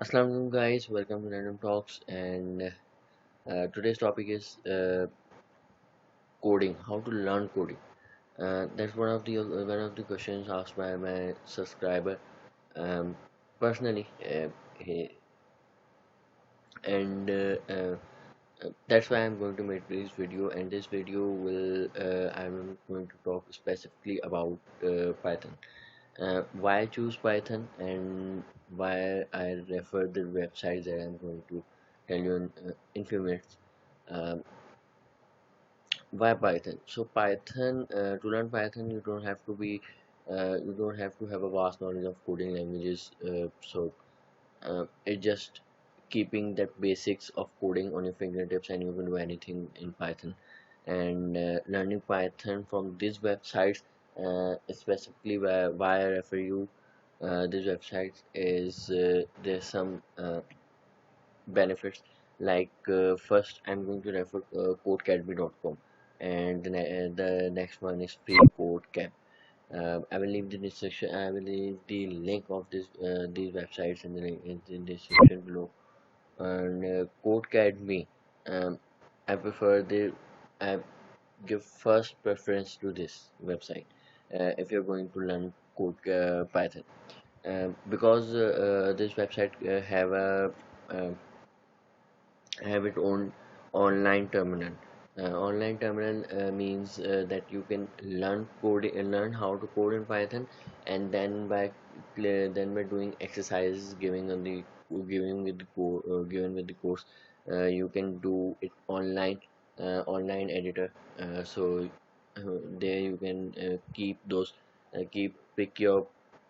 Assalamualaikum guys, welcome to Random Talks, and today's topic is coding. How to learn coding. That's one of the questions asked by my subscriber. Personally, he, and that's why I'm going to make this video. And this video will I'm going to talk specifically about Python. Why I choose Python and why I refer the websites that I'm going to tell you in few minutes. Um, why Python? So Python, to learn Python, you don't have to have a vast knowledge of coding languages. It just keeping that basics of coding on your fingertips, and you can do anything in Python. And learning Python from these websites, specifically why I refer you these websites is there's some benefits. Like first, I'm going to refer codecademy.com, and the next one is free codecamp. I will leave the description. I will leave the link of these websites in the in the description below. And Codecademy, um, I prefer the I give first preference to this website if you're going to learn code Python, because this website uh, have its own online terminal. Online terminal means that you can learn how to code in Python, and then by doing exercises giving with the given with the course, you can do it online editor. There you can keep pick your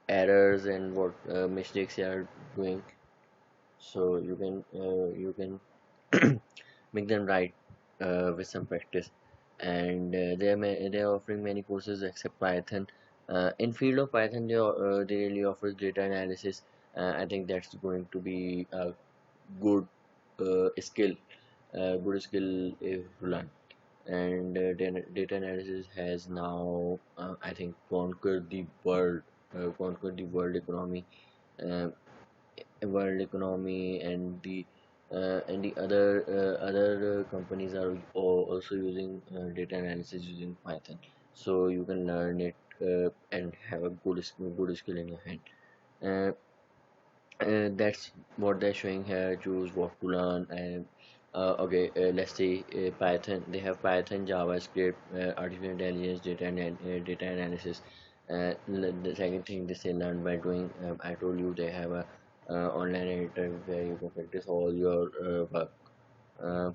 errors and what mistakes you are doing, so you can make them right with some practice. And they're offering many courses except Python. In field of Python, they really offers data analysis. I think that's going to be a good skill, good skill if to learn. And data analysis has now, I think, conquered the uh, world economy, and the other companies are also using data analysis using Python, so you can learn it and have a good skill in your hand. uh, that's what they're showing here. Choose what to learn. And okay, let's see. Python, they have Python, JavaScript, artificial intelligence, data analysis. The second thing they say, learn by doing. I told you they have a online editor where you can practice all your work. uh,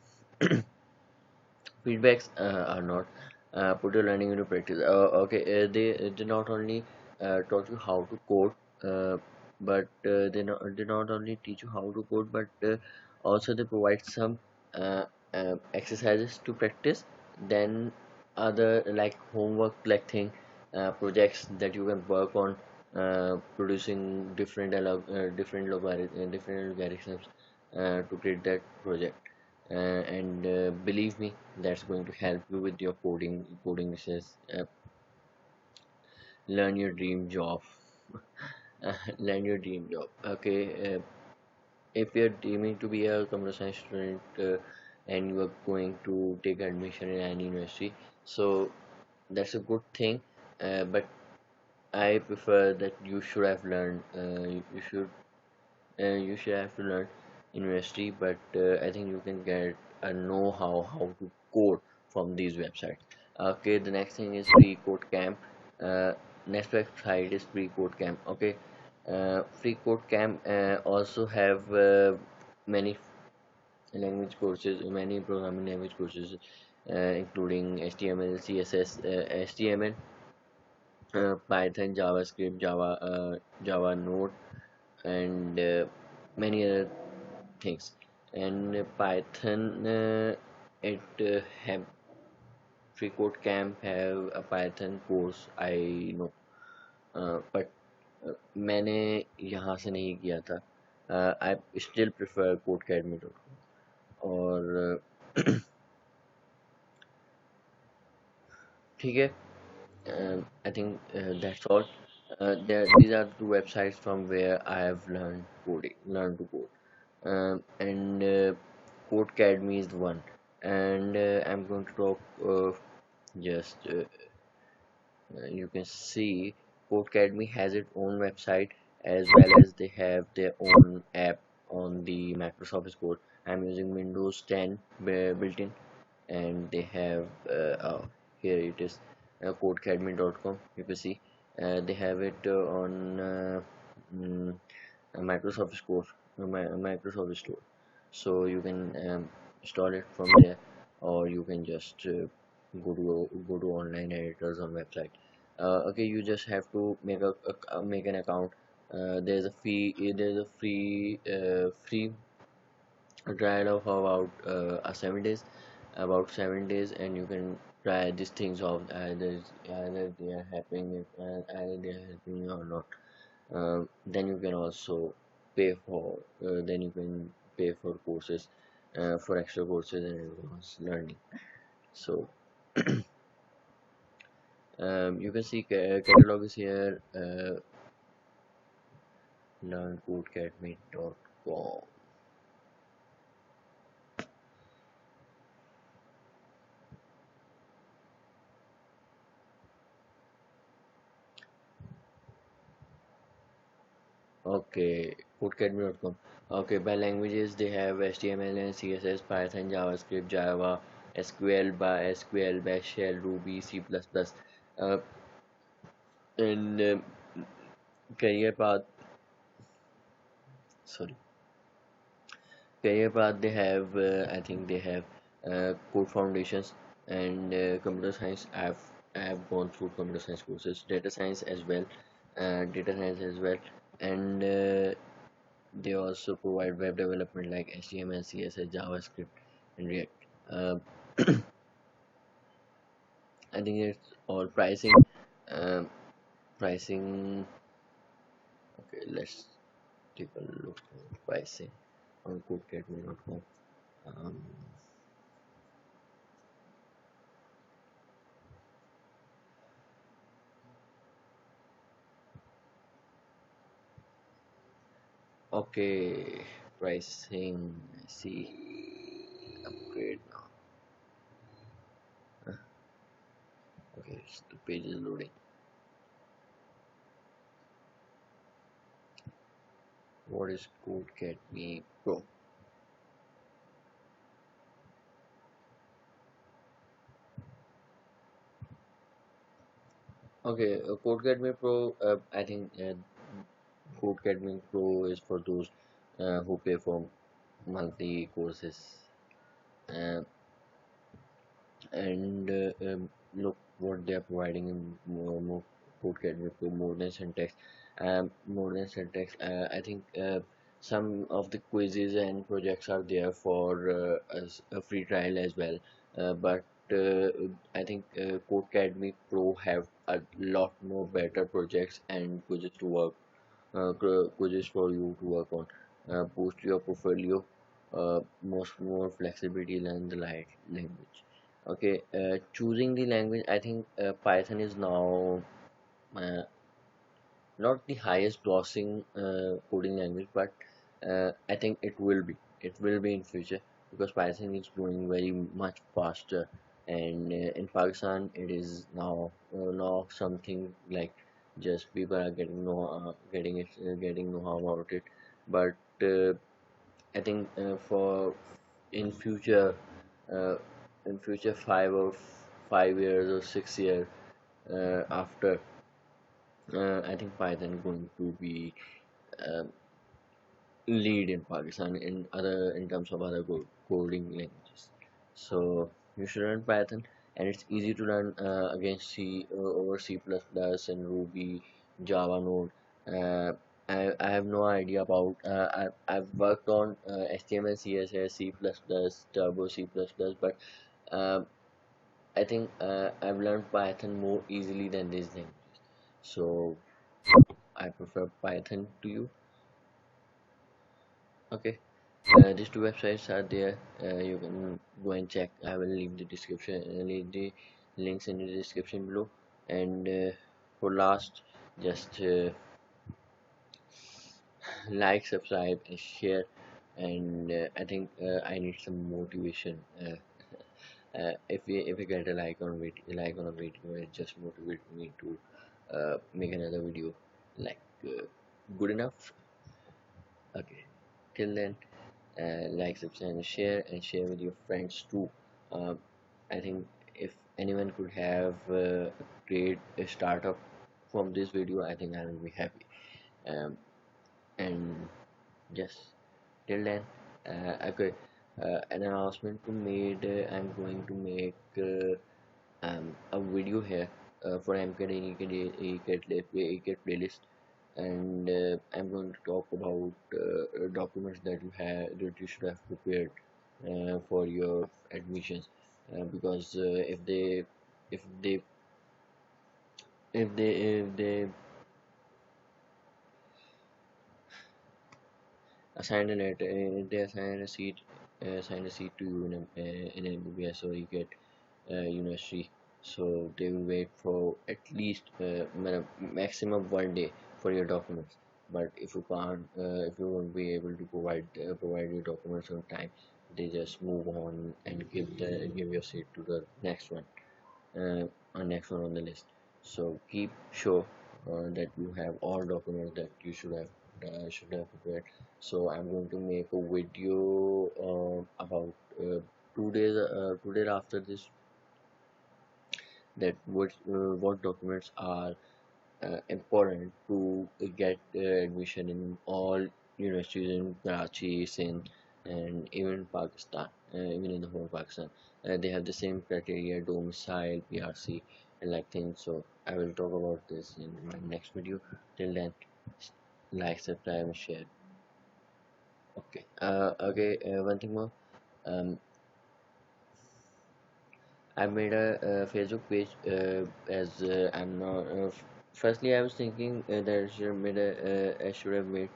Feedbacks are not put your learning into practice. Okay, they not only taught you how to code, uh, but they not only teach you how to code, but also they provide some uh, exercises to practice. Then other like homework like thing, projects that you can work on, producing different algorithms to create that project. And believe me, that's going to help you with your coding research. Learn your dream job. Learn your dream job. Okay, if you're dreaming to be a computer science student, and you are going to take admission in any university, so that's a good thing. But I prefer that you should have learned. You should have to learn university, but I think you can get a know-how how to code from these websites. Okay, the next thing is free code camp. uh, Next website is free code camp. Okay, free code camp also have many many programming language courses, including HTML, CSS, HTML, Python, JavaScript, Java Node, and many other things. And Python, it have free code camp have a Python course, I know, but मैंने यहाँ से नहीं किया था. I still prefer codecademy.com. और ठीक है. I think that's all. These are two websites from where I have learned to code. And Codecademy is the one. And I'm going to talk just you can see Codecademy has its own website as well as they have their own app on the Microsoft Code. I'm using Windows 10 built-in, and they have here it is, codecademy.com. You can see they have it on mm, Microsoft Store, Microsoft Store. So you can install it from there, or you can just go to online editors on website. Okay, you just have to make an account. There's a fee. There's a free trial of about 7 days, and you can try these things of either they are happening, either they are helping you or not. Then you can also then you can pay for courses, for extra courses and advanced learning. So you can see catalog is here, learncodecademy.com. Okay, codecademy.com. Okay, by languages they have HTML and CSS, Python, JavaScript, Java, SQL, by SQL, Bash Shell, Ruby, C++. Uh, and career path, sorry, career path they have. I think they have code foundations and computer science. I have gone through computer science courses, data science as well, and they also provide web development like HTML, CSS, JavaScript, and React. Uh, I think it's all pricing. Um, Pricing. Okay, let's take a look at pricing on codecademy.com. Um, okay, pricing. I see. Upgrade now. Okay, the page is loading. What is Codecademy Pro? Okay, Codecademy Pro. I think Codecademy Pro is for those who pay for monthly courses. Uh, and look what they are providing in more Codecademy Pro, more than syntax. I think some of the quizzes and projects are there for as a free trial as well. But I think Codecademy Pro have a lot more better projects and quizzes for you to work on. Boost your portfolio, most more flexibility, learn the light language. Okay, choosing the language, I think Python is now uh, not the highest grossing coding language, but I think it will be. It will be in future because Python is growing very much faster, and in Pakistan it is now something like just people are getting know how about it, but I think for in future uh, in future 5 years or 6 years after, I think Python going to be uh, lead in Pakistan in terms of other coding languages. So you should learn Python, and it's easy to learn against over C++ and Ruby, Java, Node. Uh, I have no idea about. I've worked on HTML, CSS, C++, Turbo C++, but um, I think I've learned Python more easily than these languages. So I prefer Python to you. Okay. These two websites are there. You can go and check. I will leave the links in the description below. And for last, just like, subscribe, and share. And I think I need some motivation. If you get a like on a video, it just motivates me to make another video. Like, good enough. Okay. Till then, like, subscribe, and share with your friends too. Uh, I think if anyone could have create a startup from this video, I think I will be happy. Um, and yes, till then, okay. An announcement to made. I'm going to make a video here for MCAT and ECAT playlist, and I'm going to talk about documents that you should have prepared for your admissions, because if they if they assign a letter, if they assign a seat to you in MBBS or ECAT university, so they will wait for at least maximum 1 day for your documents. But if you won't be able to provide your documents on time, they just move on and give your seat to the next one, uh, on the list. So keep sure that you have all documents that you should have prepared. So I'm going to make a video about 2 days after this, that what documents are important to get admission in all universities in Karachi, Sindh, and even Pakistan, even in the whole Pakistan. They have the same criteria: domicile, PRC, and like things. So I will talk about this in my next video. Till then, like, subscribe, and share. Okay. Okay. One thing more. Um, I made a Facebook page, as I'm not. Firstly, I was thinking that I should have made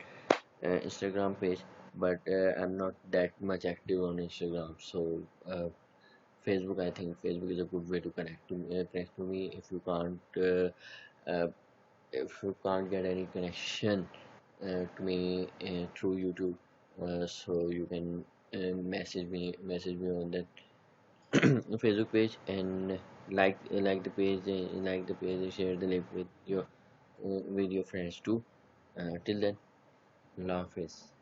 Instagram page, but I'm not that much active on Instagram. So Facebook, I think Facebook is a good way to connect to me. Uh, if you can't get any connection to me through YouTube, so you can message me on that Facebook page, and like the page and share the link with your friends too. Till then, Allah Hafiz.